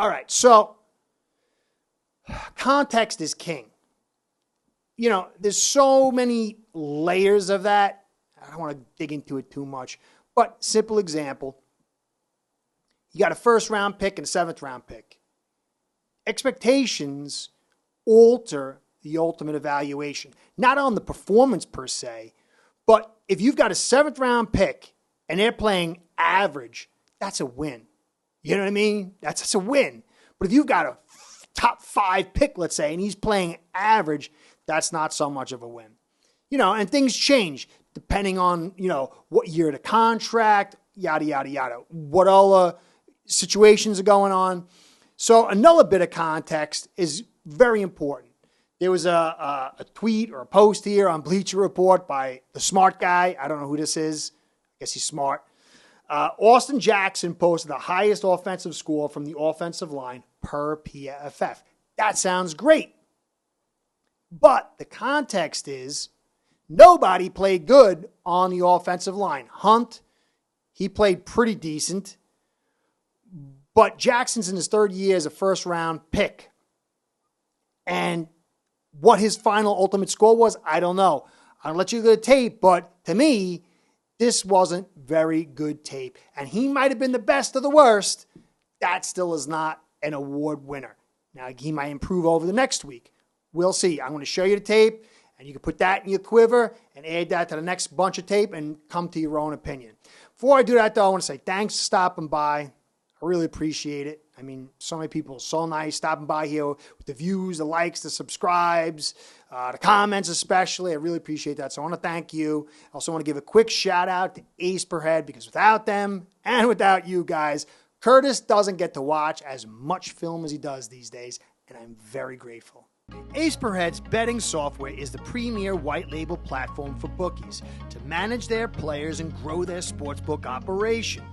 All right, so context is king. There's so many layers of that. I don't want to dig into it too much. But simple example, you got a first-round pick and a seventh-round pick. Expectations alter the ultimate evaluation. Not on the performance per se, but if you've got a seventh-round pick and they're playing average, that's a win. You know what I mean? That's a win. But if you've got a top 5 pick, let's say, and he's playing average, that's not so much of a win. And things change depending on, what year of the contract, yada, yada, yada, what all situations are going on. So another bit of context is very important. There was a tweet or a post here on Bleacher Report by the smart guy. I don't know who this is. I guess he's smart. Austin Jackson posted the highest offensive score from the offensive line per PFF. That sounds great. But the context is nobody played good on the offensive line. Hunt, he played pretty decent. But Jackson's in his third year as a first-round pick. And what his final ultimate score was, I don't know. I'll let you go to tape, but to me, this wasn't very good tape. And he might have been the best of the worst. That still is not an award winner. Now, he might improve over the next week. We'll see. I'm going to show you the tape, and you can put that in your quiver and add that to the next bunch of tape and come to your own opinion. Before I do that, though, I want to say thanks for stopping by. I really appreciate it. I mean, so many people, so nice stopping by here with the views, the likes, the subscribes, the comments especially. I really appreciate that. So I want to thank you. I also want to give a quick shout out to Ace Per Head because without them and without you guys, Curtis doesn't get to watch as much film as he does these days, and I'm very grateful. Ace Per Head's betting software is the premier white label platform for bookies to manage their players and grow their sportsbook operation.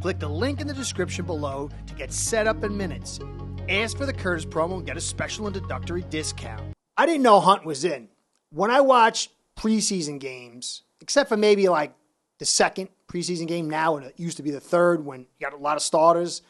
Click the link in the description below to get set up in minutes. Ask for the Curtis promo and get a special introductory discount. I didn't know Hunt was in. When I watch preseason games, except for maybe like the second preseason game now, and it used to be the third when you got a lot of starters,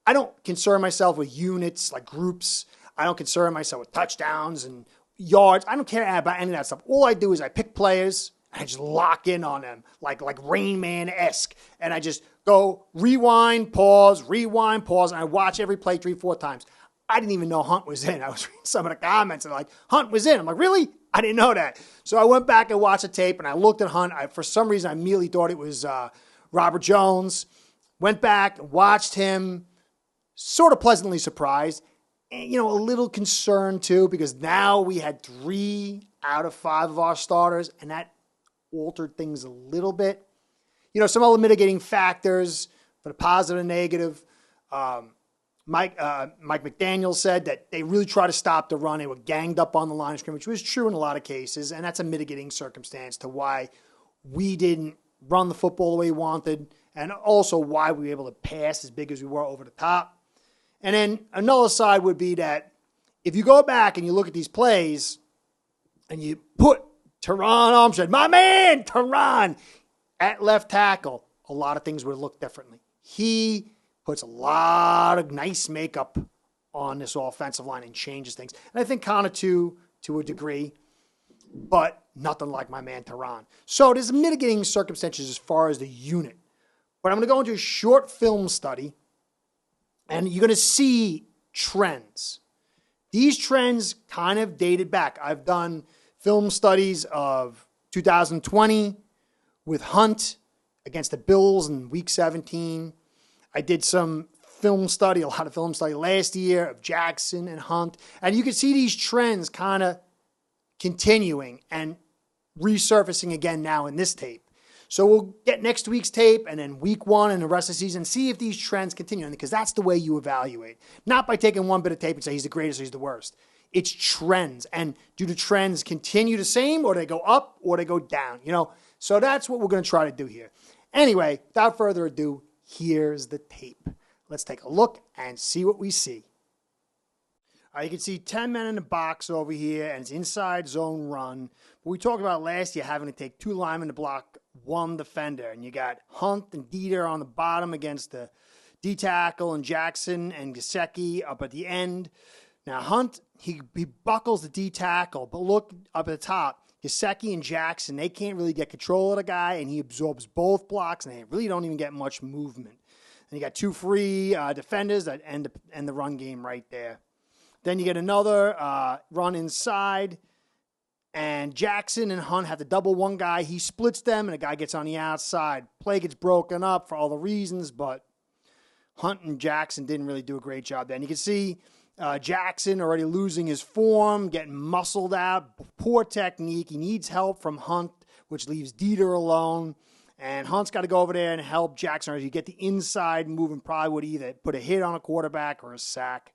I don't concern myself with units like groups. I don't concern myself with touchdowns and yards. I don't care about any of that stuff. All I do is I pick players and I just lock in on them like Rain Man-esque. And I just go rewind, pause, and I watch every play 3-4 times. I didn't even know Hunt was in. I was reading some of the comments and Hunt was in. I'm like, really? I didn't know that. So I went back and watched the tape and I looked at Hunt. For some reason, I immediately thought it was Robert Jones. Went back, watched him, sort of pleasantly surprised. And, a little concerned too, because now we had 3 out of 5 of our starters, and that altered things a little bit. Some other mitigating factors for the positive and negative. Mike McDaniel said that they really tried to stop the run. They were ganged up on the line of scrimmage, which was true in a lot of cases, and that's a mitigating circumstance to why we didn't run the football the way we wanted, and also why we were able to pass as big as we were over the top. And then another side would be that if you go back and you look at these plays and you put Teron Armstead, my man, Teron, at left tackle, a lot of things would look differently. He puts a lot of nice makeup on this offensive line and changes things. And I think Connor too, to a degree, but nothing like my man Teron. So there's mitigating circumstances as far as the unit. But I'm going to go into a short film study, and you're going to see trends. These trends kind of dated back. I've done film studies of 2020 with Hunt against the Bills in Week 17. I did some a lot of film study last year of Jackson and Hunt. And you can see these trends kind of continuing and resurfacing again now in this tape. So we'll get next week's tape and then week 1 and the rest of the season, see if these trends continue. Because that's the way you evaluate. Not by taking one bit of tape and say he's the greatest or he's the worst. It's trends. And do the trends continue the same, or they go up, or they go down? So that's what we're going to try to do here. Anyway, without further ado, here's the tape. Let's take a look and see what we see. All right, you can see 10 men in the box over here, and it's inside zone run. But we talked about last year having to take 2 linemen to block 1 defender. And you got Hunt and Dieter on the bottom against the D-tackle and Jackson and Gesicki up at the end. Now, Hunt, he buckles the D-tackle, but look up at the top. Gesicki and Jackson, they can't really get control of the guy, and he absorbs both blocks, and they really don't even get much movement. And you got 2 free defenders that end the run game right there. Then you get another run inside, and Jackson and Hunt have to double one guy. He splits them, and a guy gets on the outside. Play gets broken up for all the reasons, but Hunt and Jackson didn't really do a great job there. And you can see Jackson already losing his form, getting muscled out, poor technique. He needs help from Hunt, which leaves Dieter alone. And Hunt's got to go over there and help Jackson, or you get the inside moving, probably would either put a hit on a quarterback or a sack.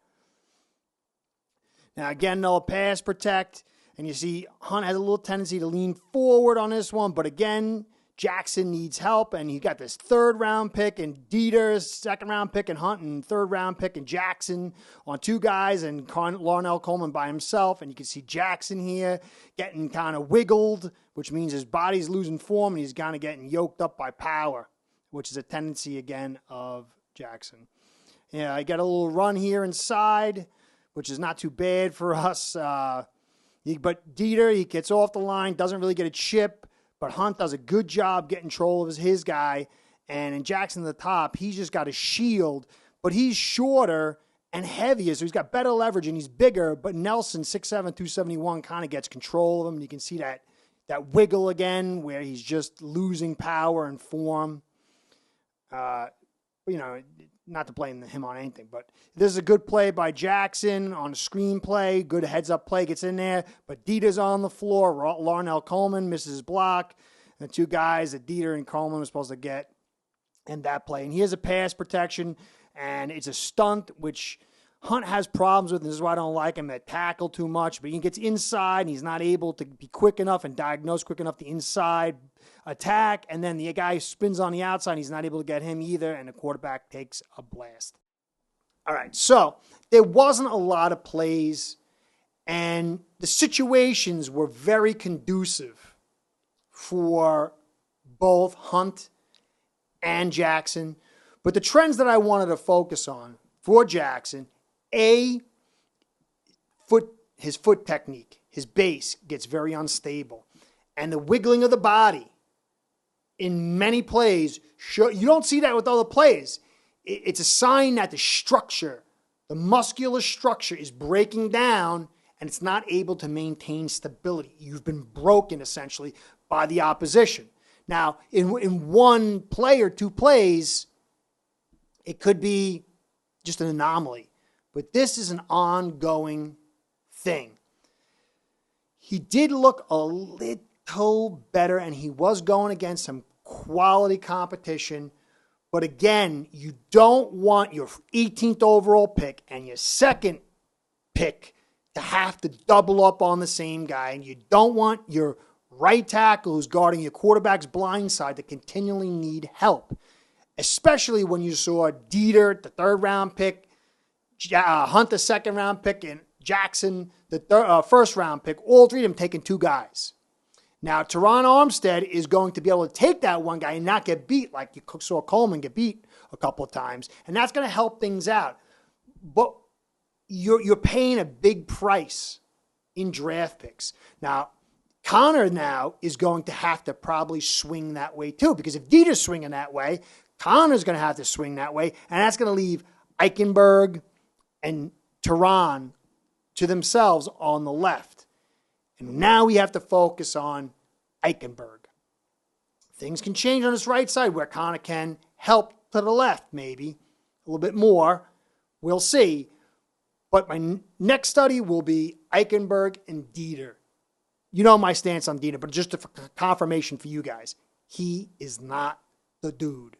Now, again, they'll pass protect. And you see Hunt has a little tendency to lean forward on this one. But again, Jackson needs help. And he got this 3rd-round pick and Dieter's 2nd-round pick and Hunt and 3rd-round pick and Jackson on 2 guys and Larnell Coleman by himself. And you can see Jackson here getting kind of wiggled, which means his body's losing form and he's kind of getting yoked up by power, which is a tendency, again, of Jackson. Yeah, I got a little run here inside, which is not too bad for us. But Dieter, he gets off the line, doesn't really get a chip, but Hunt does a good job getting control of his guy. And in Jackson at the top, he's just got a shield, but he's shorter and heavier, so he's got better leverage and he's bigger. But Nelson, 6'7", 271, kind of gets control of him. You can see that wiggle again where he's just losing power and form. Not to blame him on anything, but this is a good play by Jackson on a screen play. Good heads-up play gets in there, but Dieter's on the floor. Larnell Coleman misses his block. The 2 guys that Dieter and Coleman were supposed to get in that play. And here's a pass protection, and it's a stunt, which Hunt has problems with, and this is why I don't like him. That tackle too much, but he gets inside, and he's not able to be quick enough and diagnose quick enough the inside attack, and then the guy spins on the outside, and he's not able to get him either, and the quarterback takes a blast. All right, so there wasn't a lot of plays, and the situations were very conducive for both Hunt and Jackson, but the trends that I wanted to focus on for Jackson, his foot technique, his base gets very unstable, and the wiggling of the body in many plays, you don't see that with other plays. It's a sign that the structure, the muscular structure is breaking down and it's not able to maintain stability. You've been broken, essentially, by the opposition. Now, in one play or 2 plays, it could be just an anomaly. But this is an ongoing thing. He did look a little better, and he was going against some quality competition. But again, you don't want your 18th overall pick and your 2nd pick to have to double up on the same guy. And you don't want your right tackle who's guarding your quarterback's blind side to continually need help, especially when you saw Dieter, the 3rd-round pick, Hunt, the 2nd-round pick, and Jackson, the 1st-round pick, all 3 of them taking 2 guys. Now, Teron Armstead is going to be able to take that one guy and not get beat like you saw Coleman get beat a couple of times, and that's going to help things out. But you're paying a big price in draft picks. Now, Connor now is going to have to probably swing that way too, because if Dieter's swinging that way, Connor's going to have to swing that way, and that's going to leave Eichenberg and Teron to themselves on the left. And now we have to focus on Eichenberg. Things can change on his right side where Connor can help to the left, maybe a little bit more. We'll see. But my next study will be Eichenberg and Dieter. You know my stance on Dieter, but just a confirmation for you guys. He is not the dude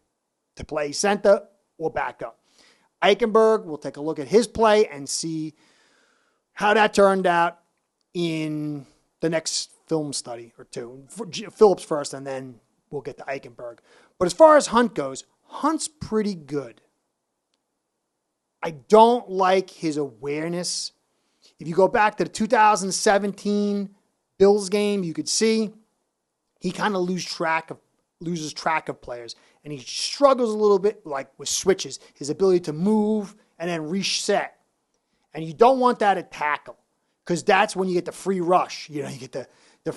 to play center or backup. Eichenberg, we'll take a look at his play and see how that turned out in the next film study or 2. Phillips first, and then we'll get to Eichenberg. But as far as Hunt goes, Hunt's pretty good. I don't like his awareness. If you go back to the 2017 Bills game, you could see he kind of lose track loses track of players, and he struggles a little bit like with switches, his ability to move and then reset. And you don't want that at tackle because that's when you get the free rush. You get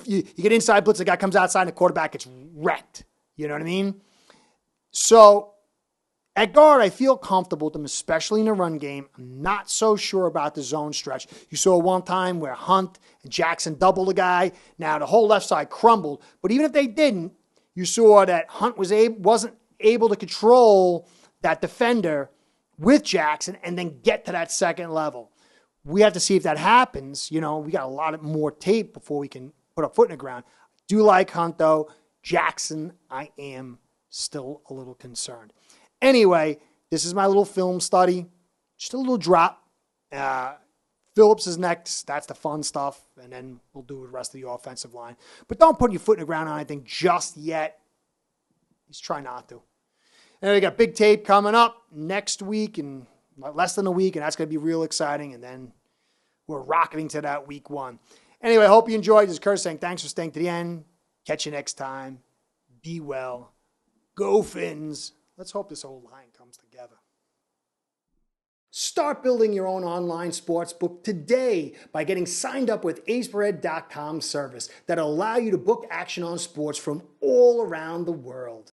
you get inside blitz, the guy comes outside and the quarterback gets wrecked. You know what I mean? So at guard, I feel comfortable with him, especially in the run game. I'm not so sure about the zone stretch. You saw one time where Hunt and Jackson doubled the guy. Now the whole left side crumbled. But even if they didn't, you saw that Hunt wasn't able to control that defender with Jackson and then get to that second level. We have to see if that happens. We got a lot more tape before we can put a foot in the ground. I do like Hunt, though. Jackson, I am still a little concerned. Anyway, this is my little film study. Just a little drop. Phillips is next. That's the fun stuff. And then we'll do the rest of the offensive line. But don't put your foot in the ground on anything just yet. Just try not to. And we got big tape coming up next week in less than a week, and that's going to be real exciting. And then we're rocketing to that week 1. Anyway, I hope you enjoyed. This is Kurt saying thanks for staying to the end. Catch you next time. Be well. Go Fins. Let's hope this whole line comes together. Start building your own online sports book today by getting signed up with aceperhead.com service that'll allow you to book action on sports from all around the world.